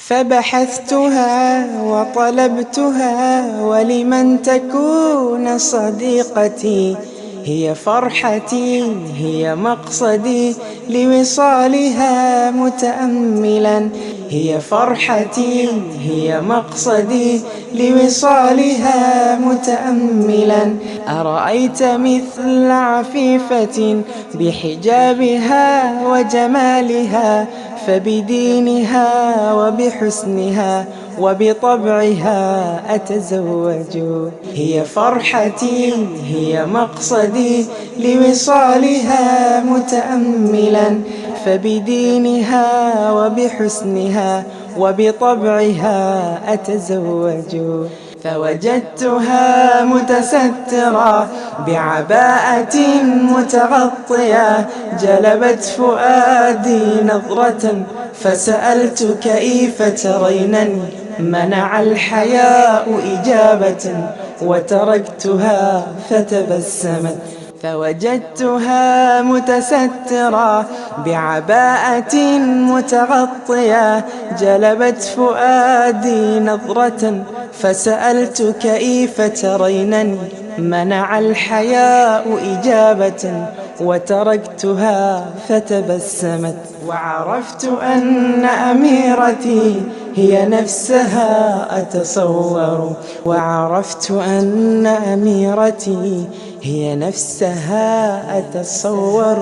فبحثتها وطلبتها ولمن تكون صديقتي. هي فرحتي هي مقصدي لوصالها متأملا. هي فرحتي هي مقصدي لوصالها متأملا. أرأيت مثل عفيفة بحجابها وجمالها، فبدينها وبحسنها وبطبعها أتزوج. هي فرحتي هي مقصدي لوصالها متأملا، فبدينها وبحسنها وبطبعها أتزوج. فوجدتها متسترة بعباءة متغطية، جلبت فؤادي نظرة فسألت كيف ترينني، منع الحياء إجابة وتركتها فتبسمت. فوجدتها متسترة بعباءة متغطية، جلبت فؤادي نظرة فسألت كيف ترينني، منع الحياء إجابة وتركتها فتبسمت. وعرفت أن أميرتي هي نفسها أتصور. وعرفت أن أميرتي هي نفسها أتصور.